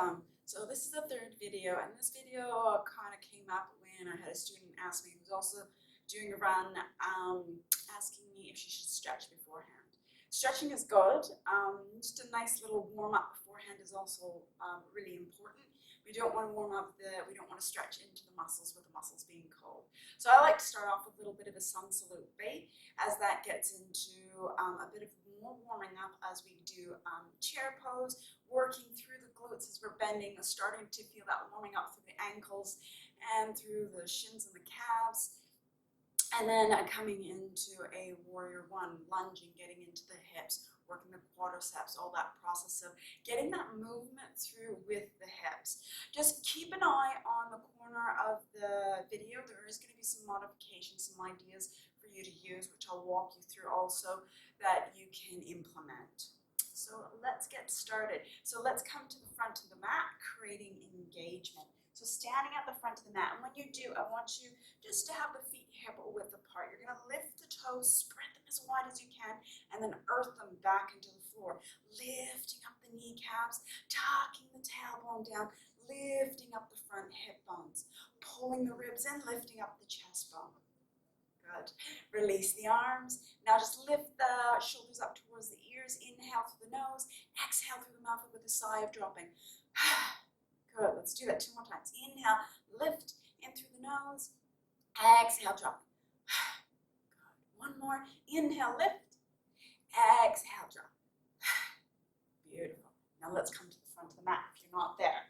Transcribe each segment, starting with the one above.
welcome. So this is the third video, and this video kind of came up when I had a student ask me, who's also doing a run, asking me if she should stretch beforehand. Stretching is good. Just a nice little warm up beforehand is also really important. We don't want to we don't want to stretch into the muscles with the muscles being cold. So I like to start off with a little bit of a sun salute bait, as that gets into a bit of more warming up as we do chair pose, working through the glutes as we're bending, starting to feel that warming up through the ankles and through the shins and the calves. And then coming into a warrior one, lunging, getting into the hips, working the quadriceps, all that process of getting that movement through with the hips. Just keep an eye on the corner of the video. There is going to be some modifications, some ideas for you to use, which I'll walk you through also, that you can implement. So let's get started. So let's come to the front of the mat, creating engagement. So standing at the front of the mat, and when you do, I want you just to have the feet hip width apart. You're going to lift the toes, spread them as wide as you can, and then earth them back into the floor. Lifting up the kneecaps, tucking the tailbone down, lifting up the front hip bones, pulling the ribs in, lifting up the chest bone. Good. Release the arms. Now just lift the shoulders up towards the ears. Inhale through the nose, exhale through the mouth with a sigh of dropping. Good. Let's do that 2 more times. Inhale, lift in through the nose. Exhale, drop. Good. One more. Inhale, lift. Exhale, drop. Beautiful. Now let's come to the front of the mat if you're not there.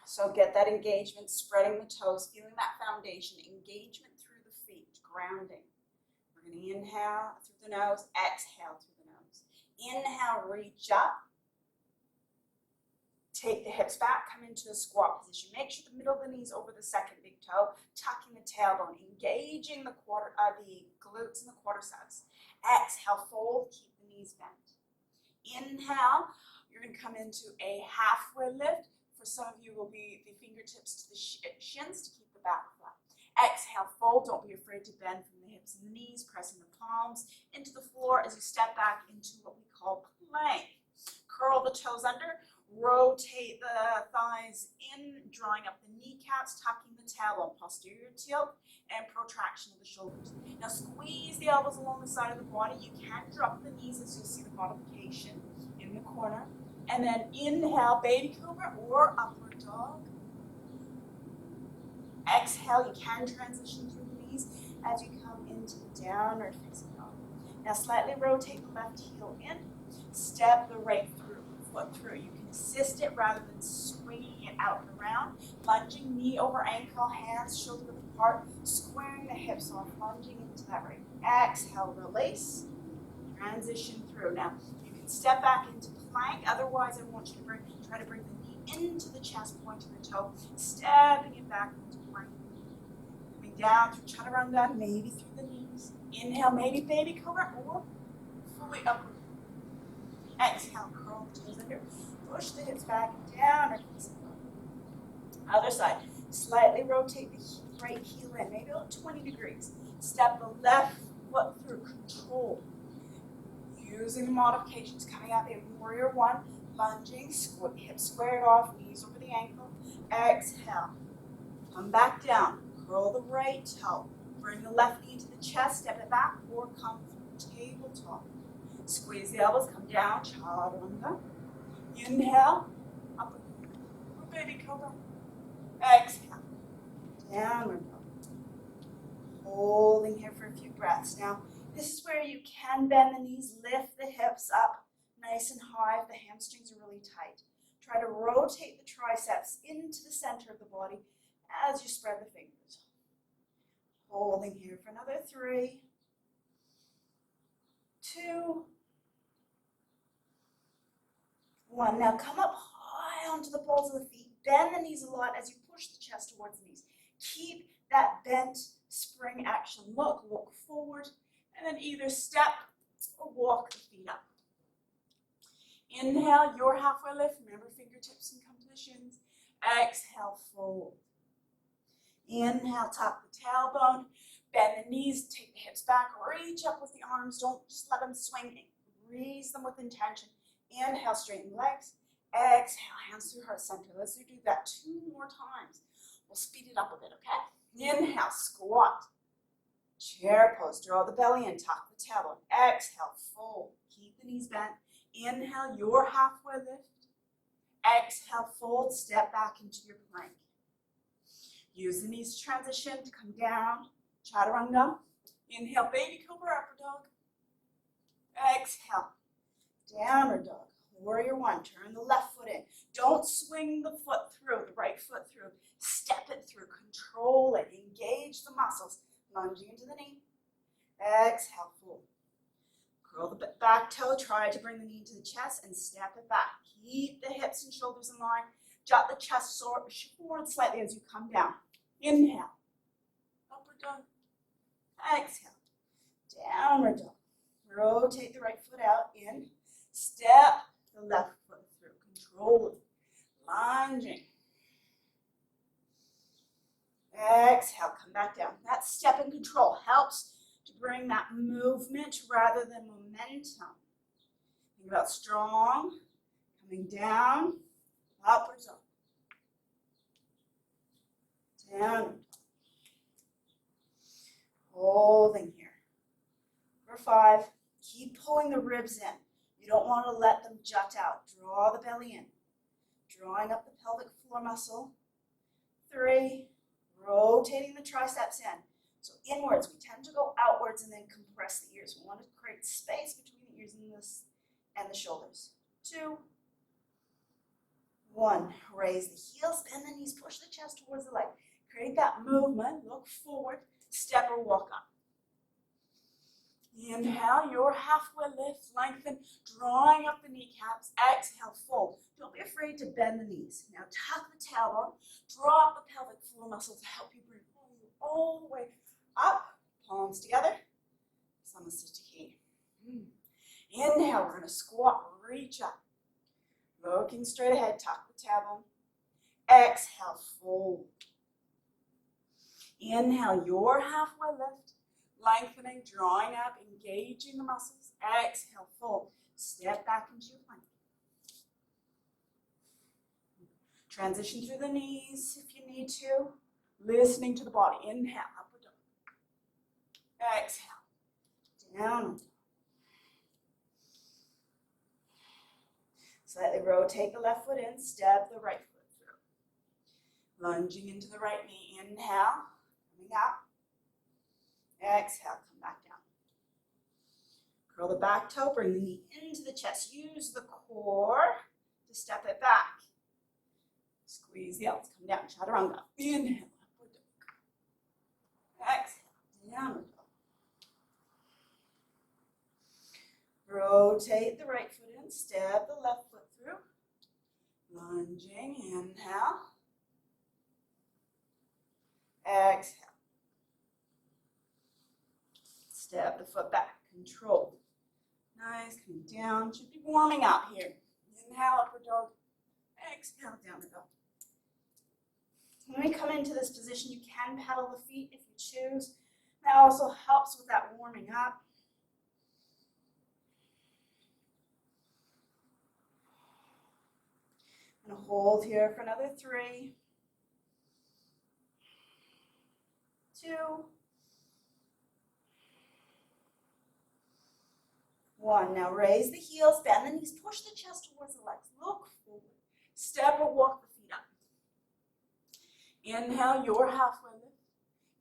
So get that engagement, spreading the toes, feeling that foundation, engagement through the feet, grounding. We're going to inhale through the nose, exhale through the nose. Inhale, reach up. Take the hips back, come into a squat position. Make sure the middle of the knees over the second big toe, tucking the tailbone, engaging the glutes and the quadriceps. Exhale, fold, keep the knees bent. Inhale, you're going to come into a halfway lift. For some of you, will be the fingertips to the shins to keep the back flat. Exhale, fold. Don't be afraid to bend from the hips and the knees, pressing the palms into the floor as you step back into what we call plank. Curl the toes under. Rotate the thighs in, drawing up the kneecaps, tucking the tailbone, posterior tilt, and protraction of the shoulders. Now squeeze the elbows along the side of the body. You can drop the knees as you'll see the modification in the corner. And then inhale, baby cobra or upward dog. Exhale, you can transition through the knees as you come into the downward facing dog. Now slightly rotate the left heel in, step the right foot through. You can assist it rather than swinging it out and around. Lunging, knee over ankle, hands shoulder width apart, squaring the hips off, lunging into that right. Exhale, release, transition through. Now, you can step back into plank. Otherwise, I want you to try to bring the knee into the chest, pointing the toe, stepping it back into plank. Coming down through chaturanga, maybe through the knees. Inhale, maybe baby cobra, or fully upward. Exhale, curl the toes under. Push the hips back and down. Other side. Slightly rotate the right heel in, maybe about 20 degrees. Step the left foot through. Control. Using the modifications, coming up in warrior one. Lunging, hips squared off, knees over the ankle. Exhale. Come back down. Curl the right toe. Bring the left knee to the chest. Step it back or come through tabletop. Squeeze the elbows, come down, chaturanga. Inhale, up, baby cobra. Exhale, downward dog. Holding here for a few breaths. Now, this is where you can bend the knees, lift the hips up nice and high if the hamstrings are really tight. Try to rotate the triceps into the center of the body as you spread the fingers. Holding here for another 3, 2, 1. Now come up high onto the balls of the feet. Bend the knees a lot as you push the chest towards the knees. Keep that bent spring action. Look forward, and then either step or walk the feet up. Inhale, your halfway lift. Remember, fingertips and come to the shins. Exhale, fold. Inhale, tuck the tailbone. Bend the knees, take the hips back, reach up with the arms. Don't just let them swing. Raise them with intention. Inhale, straighten legs. Exhale, hands through heart center. Let's do that 2 more times. We'll speed it up a bit, okay? Inhale, squat. Chair pose, draw the belly in, tuck the tailbone. Exhale, fold. Keep the knees bent. Inhale, your halfway lift. Exhale, fold, step back into your plank. Use the knees to transition to come down. Chaturanga. Inhale, baby cobra, upper dog. Exhale, downward dog. Warrior one, turn the left foot in. Don't swing the foot through, the right foot through. Step it through, control it, engage the muscles. Lunging into the knee. Exhale, fold. Curl the back toe, try to bring the knee to the chest and step it back. Keep the hips and shoulders in line. Jut the chest forward slightly as you come down. Inhale, upward dog. Exhale, downward dog. Rotate the right foot out, in. Step the left foot through, control it. Lunging. Exhale, come back down. That step and control helps to bring that movement rather than momentum. Think about strong, coming down, upwards up. Down. Holding here. Number 5, keep pulling the ribs in. You don't want to let them jut out. Draw the belly in. Drawing up the pelvic floor muscle. 3, rotating the triceps in. So inwards, we tend to go outwards and then compress the ears. We want to create space between the ears and the shoulders. 2, 1, raise the heels, bend the knees, push the chest towards the leg. Create that movement, look forward, step or walk up. Inhale, your halfway lift, lengthen, drawing up the kneecaps. Exhale, fold. Don't be afraid to bend the knees. Now tuck the tailbone, draw up the pelvic floor muscle to help you bring you all the way up. Palms together, Samasthiti. Inhale, we're going to squat, reach up. Looking straight ahead, tuck the tailbone. Exhale, fold. Inhale, your halfway lift. Lengthening, drawing up, engaging the muscles. Exhale, fold. Step back into your plank. Transition through the knees if you need to. Listening to the body. Inhale, upward dog. Exhale, down. Slightly rotate the left foot in, step the right foot through. Lunging into the right knee. Inhale, coming up. Exhale, come back down. Curl the back toe, bring the knee into the chest. Use the core to step it back. Squeeze the elbows, come down, chaturanga. Inhale, upward dog. Exhale, downward dog. Rotate the right foot in, step the left foot through. Lunging, inhale. Exhale. Step the foot back, control. Nice, coming down, should be warming up here. Inhale, upward dog. Exhale, downward dog. When we come into this position, you can pedal the feet if you choose. That also helps with that warming up. I'm going to hold here for another 3, 2, 1. Now raise the heels, bend the knees, push the chest towards the legs. Look forward. Step or walk the feet up. Inhale, your halfway lift.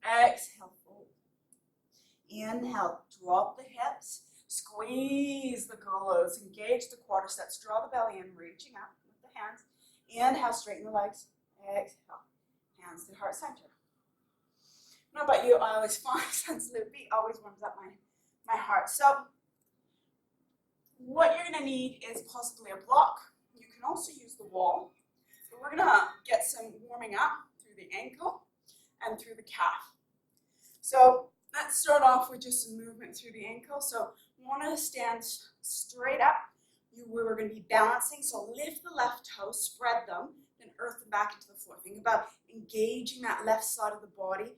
Exhale, fold. Inhale, drop the hips. Squeeze the glutes. Engage the quadriceps. Draw the belly in, reaching up with the hands. Inhale, straighten the legs. Exhale, hands to heart center. I don't know about you, I always find sensitive feet always warms up my heart. So what you're going to need is possibly a block. You can also use the wall. But we're going to get some warming up through the ankle and through the calf. So let's start off with just some movement through the ankle. So we want to stand straight up. We're going to be balancing. So lift the left toes, spread them, then earth them back into the floor. Think about engaging that left side of the body.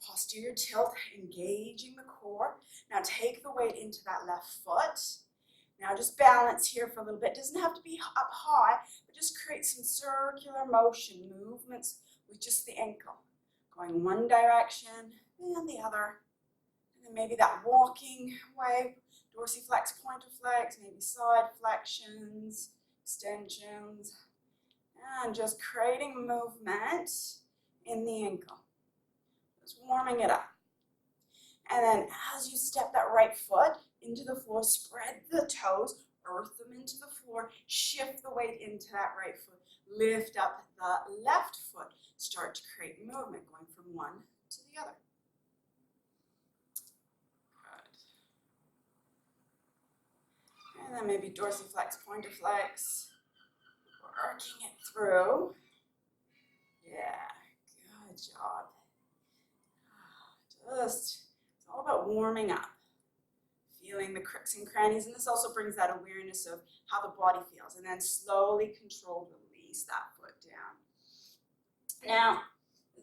Posterior tilt, engaging the core. Now take the weight into that left foot. Now just balance here for a little bit. It doesn't have to be up high, but create some circular motion, movements with just the ankle, going one direction and the other. And then maybe that walking way, dorsiflex, pointer flex, maybe side flexions, extensions, and just creating movement in the ankle. Just warming it up. And then as you step that right foot into the floor, spread the toes, earth them into the floor, shift the weight into that right foot, lift up the left foot, start to create movement going from one to the other. Good. And then maybe dorsiflex, pointer flex, working it through. Yeah, good job. It's all about warming up, feeling the crooks and crannies, and this also brings that awareness of how the body feels, and then slowly control, release that foot down. Now,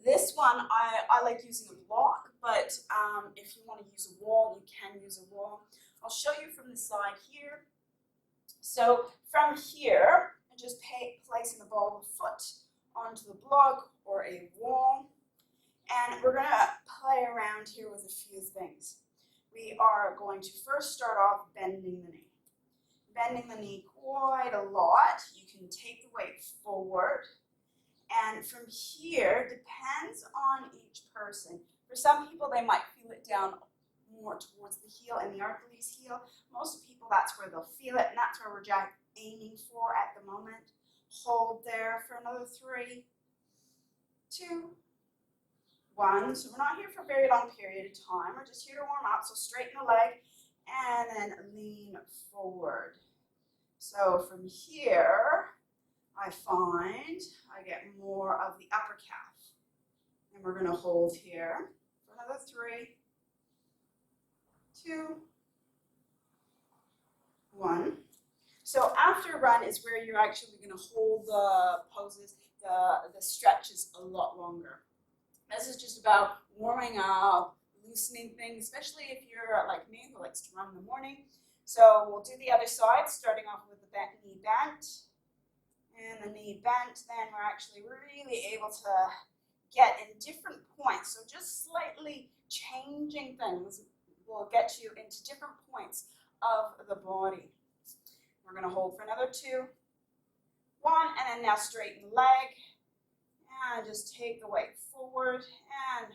this one, I like using a block, but if you want to use a wall, you can use a wall. I'll show you from the side here. So from here, I just placing the ball of the foot onto the block or a wall. And we're going to play around here with a few things. We are going to first start off bending the knee. Bending the knee quite a lot. You can take the weight forward. And from here, depends on each person. For some people, they might feel it down more towards the heel and the Achilles heel. Most people, that's where they'll feel it, and that's where we're aiming for at the moment. Hold there for another 3, 2, 1. So we're not here for a very long period of time. We're just here to warm up. So straighten the leg and then lean forward. So from here, I find I get more of the upper calf. And we're going to hold here for another 3, 2, 1. So after run is where you're actually going to hold the poses, the stretches a lot longer. This is just about warming up, loosening things, especially if you're like me who likes to run in the morning. So we'll do the other side, starting off with the knee bent. And the knee bent, then we're actually really able to get in different points. So just slightly changing things will get you into different points of the body. We're going to hold for another 2, 1, and then now straighten the leg. And just take the weight forward and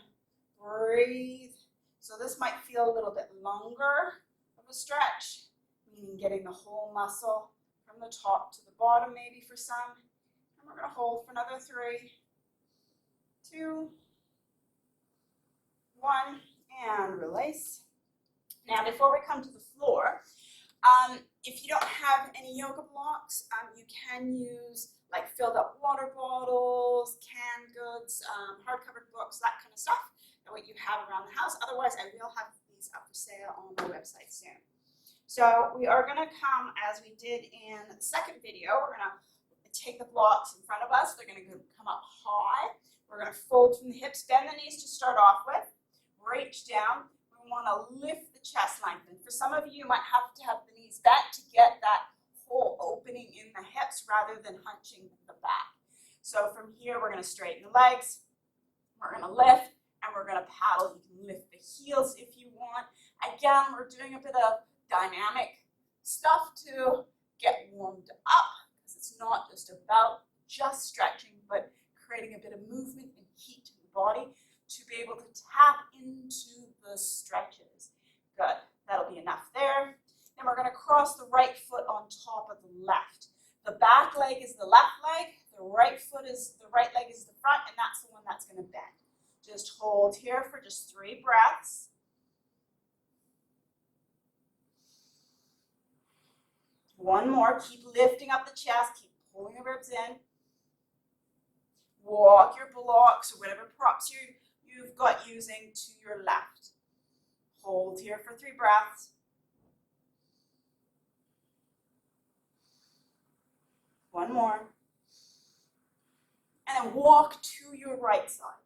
breathe. So this might feel a little bit longer of a stretch, meaning getting the whole muscle from the top to the bottom maybe for some. And we're going to hold for another 3, 2, 1, and release. Now before we come to the floor, if you don't have any yoga blocks, you can use like filled up water bottles, canned goods, hard-covered books, that kind of stuff, that what you have around the house. Otherwise, I will have these up for sale on my website soon. So we are going to come, as we did in the second video, we're going to take the blocks in front of us. They're going to come up high. We're going to fold from the hips, bend the knees to start off with, reach down. We want to lift the chest lengthen. For some of you, you might have to have the knees bent to get that whole opening in the hips rather than hunching the back. So from here, we're going to straighten the legs. We're going to lift, and we're going to paddle. You can lift the heels if you want. Again, we're doing a bit of dynamic stuff to get warmed up, because it's not just about just stretching, but creating a bit of movement and heat to the body to be able to tap into the stretches. Good. That'll be enough there. Then we're going to cross the right foot on top of the left. The back leg is the left leg, the right leg is the front, and that's the one that's going to bend. Just hold here for just 3 breaths. One more. Keep lifting up the chest, keep pulling the ribs in. Walk your blocks or whatever props you've got using to your left. Hold here for 3 breaths. One more. And then walk to your right side.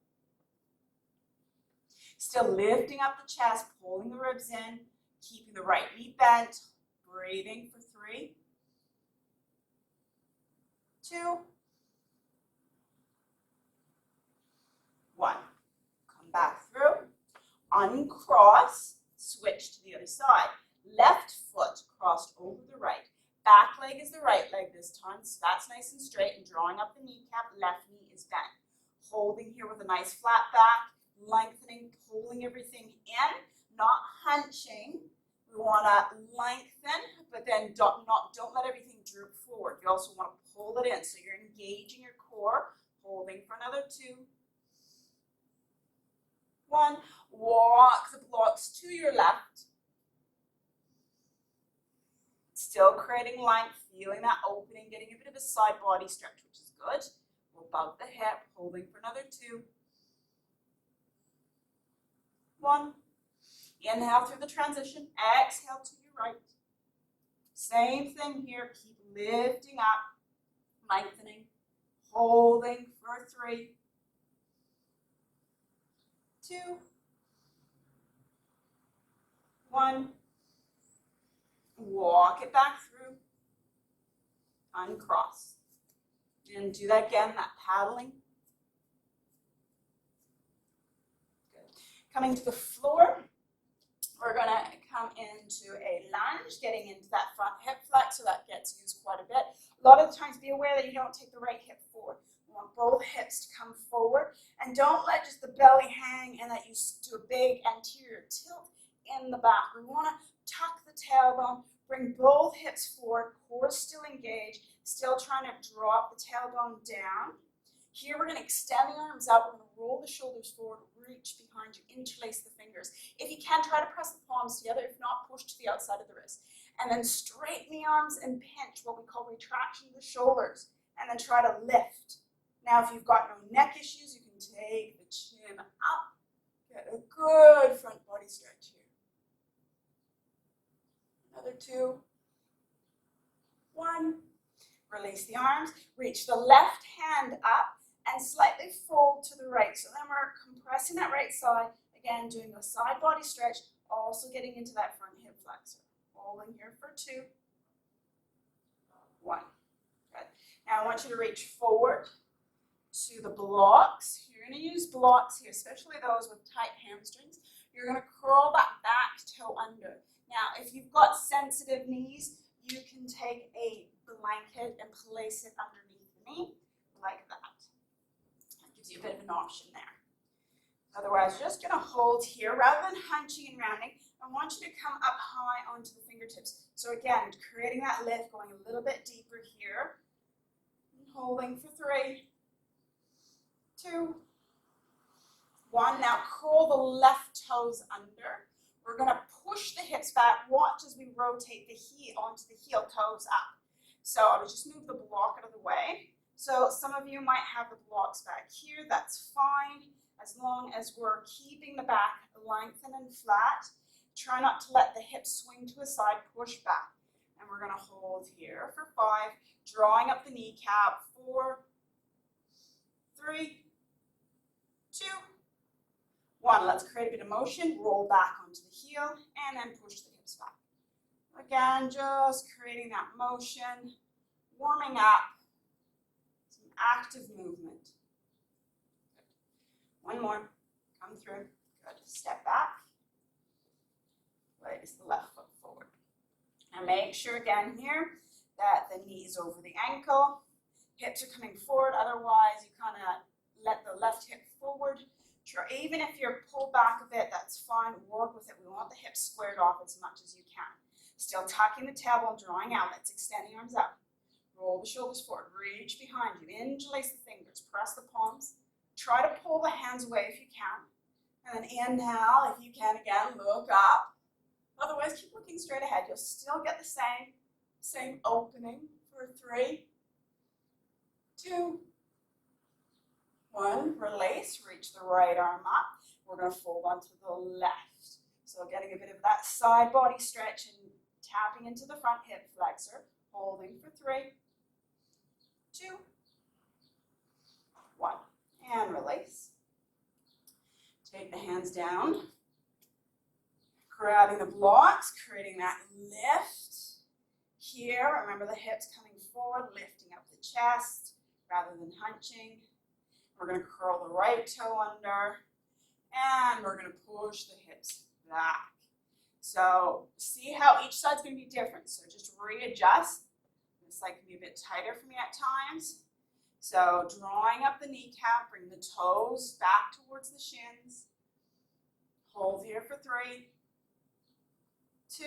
Still lifting up the chest, pulling the ribs in, keeping the right knee bent, breathing for 3, 2, 1. Come back through, uncross, switch to the other side. Left foot crossed over the right. Back leg is the right leg this time, so that's nice and straight and drawing up the kneecap. Left knee is bent. Holding here with a nice flat back, lengthening, pulling everything in, not hunching. We want to lengthen, but then don't let everything droop forward. You also want to pull it in, so you're engaging your core, holding for another 2, 1. Walk the blocks to your left. Still creating length, feeling that opening, getting a bit of a side body stretch, which is good. We'll above the hip, holding for another 2, 1. Inhale through the transition, exhale to your right. Same thing here, keep lifting up, lengthening, holding for 3, 2, 1. Walk it back through, uncross. And do that again, that paddling. Good. Coming to the floor, we're going to come into a lunge, getting into that front hip flex, so that gets used quite a bit. A lot of the times, be aware that you don't take the right hip forward. You want both hips to come forward, and don't let just the belly hang and that you do a big anterior tilt in the back. We want to tuck the tailbone, bring both hips forward, core still engaged, still trying to drop the tailbone down. Here we're going to extend the arms out, we're going to roll the shoulders forward, reach behind you, interlace the fingers. If you can, try to press the palms together, if not, push to the outside of the wrist. And then straighten the arms and pinch, what we call retraction of the shoulders, and then try to lift. Now, if you've got no neck issues, you can take the chin up, get a good front body stretch here. Another 2, 1. Release the arms, reach the left hand up and slightly fold to the right. So then we're compressing that right side, again doing a side body stretch, also getting into that front hip flexor. Holding here for 2, 1. Good. Now I want you to reach forward to the blocks. You're going to use blocks here, especially those with tight hamstrings. You're going to curl that back toe under. Now, if you've got sensitive knees, you can take a blanket and place it underneath the knee, like that. That gives you a bit of an option there. Otherwise, just going to hold here. Rather than hunching and rounding, I want you to come up high onto the fingertips. So again, creating that lift, going a little bit deeper here. And holding for 3, 2, 1. Now curl the left toes under. We're going to push the hips back. Watch as we rotate the heel onto the heel toes up. So I would just move the block out of the way. So some of you might have the blocks back here. That's fine as long as we're keeping the back lengthened and flat. Try not to let the hips swing to a side, push back. And we're going to hold here for 5, drawing up the kneecap. 4, 3, 2, 1. Let's create a bit of motion, roll back onto the heel, and then push the hips back. Again, just creating that motion, warming up, some active movement. Good. 1 more, come through. Good. Step back, place the left foot forward. And make sure again here that the knee is over the ankle, hips are coming forward, otherwise you kind of let the left hip forward. Sure, even if you're pulled back a bit, that's fine, work with it. We want the hips squared off as much as you can. Still tucking the tailbone, drawing out, let's extend the arms out. Roll the shoulders forward, reach behind you, interlace the fingers, press the palms. Try to pull the hands away if you can. And then inhale, if you can again, look up. Otherwise, keep looking straight ahead. You'll still get the same opening for 3, 2, 1. Release, reach the right arm up. We're going to fold onto the left. So getting a bit of that side body stretch and tapping into the front hip flexor. Holding for 3, 2, 1. And release. Take the hands down. Grabbing the blocks, creating that lift. Here, remember the hips coming forward, lifting up the chest rather than hunching. We're going to curl the right toe under, and we're going to push the hips back. So see how each side's going to be different. So just readjust. This side can be a bit tighter for me at times. So drawing up the kneecap, bring the toes back towards the shins. Hold here for 3, 2,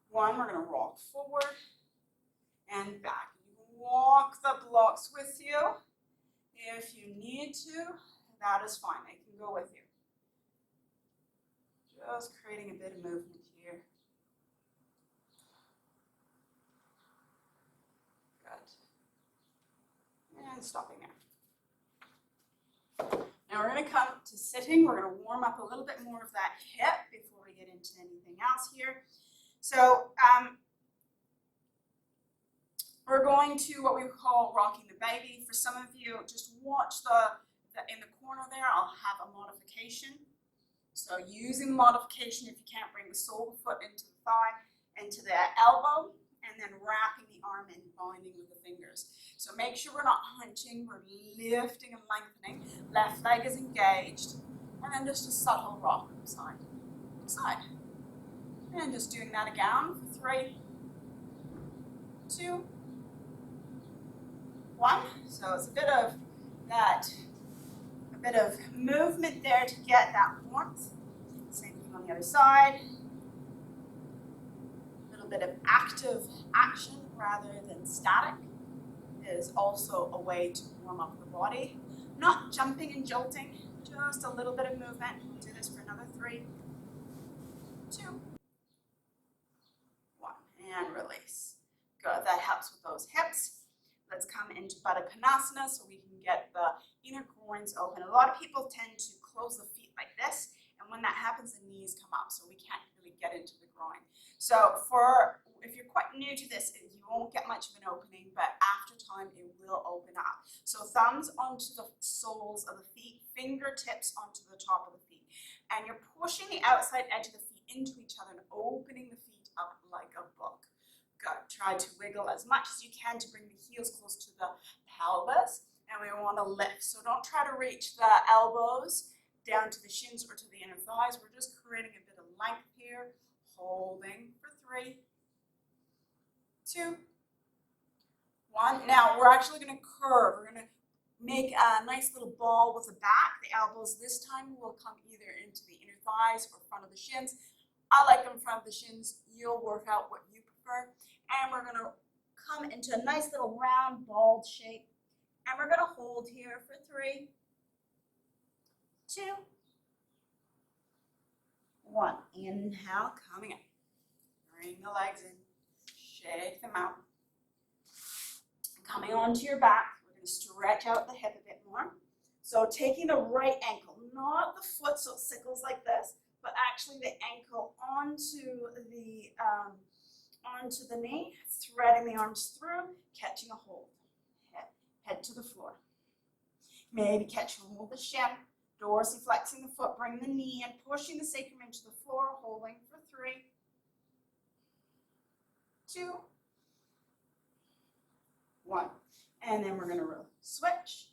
1. We're going to rock forward and back. You can walk the blocks with you. If you need to, that is fine. They can go with you. Just creating a bit of movement here. Good. And stopping there. Now we're going to come to sitting. We're going to warm up a little bit more of that hip before we get into anything else here. So we're going to what we call rocking the baby. For some of you, just watch in the corner there, I'll have a modification. So using modification, if you can't bring the sole of the foot into the thigh, into the elbow, and then wrapping the arm in, binding with the fingers. So make sure we're not hunching, we're lifting and lengthening. Left leg is engaged, and then just a subtle rock from side to side. And just doing that again for 3, 2, 1. So it's a bit of that, a bit of movement there to get that warmth. Same thing on the other side. A little bit of active action rather than static is also a way to warm up the body. Not jumping and jolting, just a little bit of movement. We'll do this for another 3, 2, 1, and release. Good, that helps with those hips. Let's come into Baddha Konasana so we can get the inner groins open. A lot of people tend to close the feet like this, and when that happens, the knees come up, so we can't really get into the groin. So if you're quite new to this, you won't get much of an opening, but after time, it will open up. So thumbs onto the soles of the feet, fingertips onto the top of the feet, and you're pushing the outside edge of the feet into each other and opening the feet up like a book. Good. Try to wiggle as much as you can to bring the heels close to the pelvis, and we want to lift. So don't try to reach the elbows down to the shins or to the inner thighs. We're just creating a bit of length here, holding for 3, 2, 1. Now we're actually going to curve. We're going to make a nice little ball with the back. The elbows this time will come either into the inner thighs or front of the shins. I like them in front of the shins. You'll work out what you prefer. And we're going to come into a nice little round ball shape. And we're going to hold here for 3, 2, 1. Inhale, coming in. Bring the legs in. Shake them out. Coming onto your back, we're going to stretch out the hip a bit more. So taking the right ankle, not the foot so it sickles like this, but actually the ankle onto the knee, threading the arms through, catching a hold. Head to the floor. Maybe catching a hold of the shin, dorsiflexing the foot, bring the knee in, pushing the sacrum into the floor, holding for 3, 2, 1. And then we're going to switch.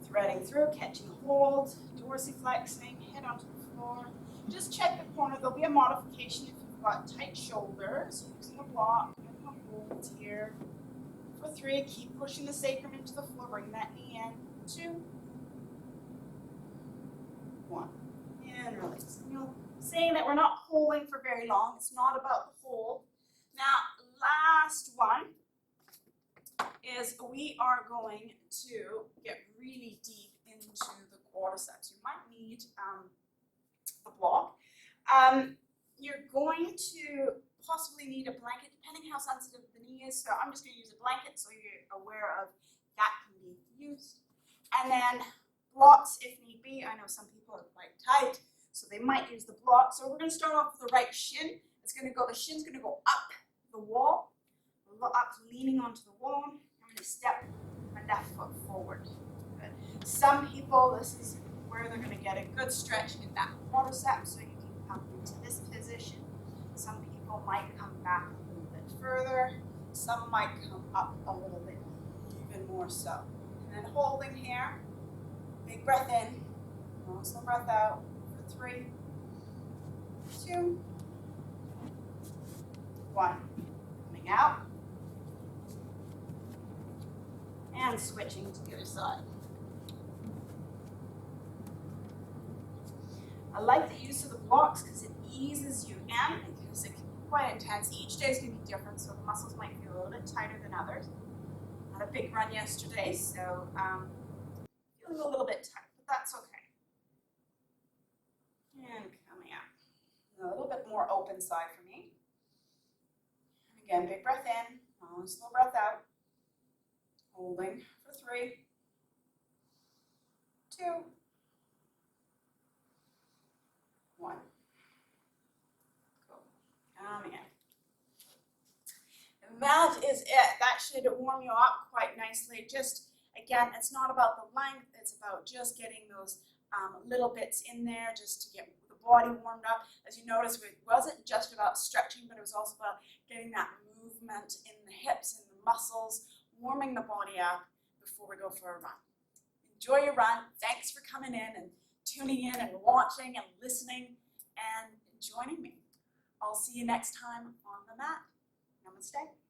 Threading through, catching a hold, dorsiflexing, head onto the floor. Just check the corner. There'll be a modification if you've got tight shoulders. Using a block, and a hold here. For 3, keep pushing the sacrum into the floor. Bring that knee in. 2, 1. And release. And you'll saying that we're not holding for very long. It's not about the hold. Now, last one is we are going to get really deep into the quadriceps. You might need a block. You're going to possibly need a blanket, depending how sensitive the knee is. So I'm just going to use a blanket so you're aware of that can be used. And then blocks if need be. I know some people are quite tight, so they might use the block. So we're going to start off with the right shin. The shin's going to go up the wall, up leaning onto the wall. I'm going to step my left foot forward. Good. Some people, this is where they're going to get a good stretch in that quadriceps, so you can come into this position. Some people people might come back a little bit further. Some might come up a little bit even more so. And then holding here. Big breath in. Long, slow breath out for 3, 2, 1. Coming out. And switching to the other side. I like the use of the blocks because it eases you in, because it can be quite intense. Each day is going to be different, so the muscles might feel a little bit tighter than others. I had a big run yesterday, so feeling a little bit tight, but that's okay. And coming out. A little bit more open side for me. And again, big breath in, long, slow breath out. Holding for 3, 2, 1. Cool. Coming in. And that is it. That should warm you up quite nicely. Just, again, it's not about the length. It's about just getting those little bits in there just to get the body warmed up. As you notice, it wasn't just about stretching, but it was also about getting that movement in the hips and the muscles, warming the body up before we go for a run. Enjoy your run. Thanks for coming in and tuning in and watching and listening and joining me. I'll see you next time on the mat. Namaste.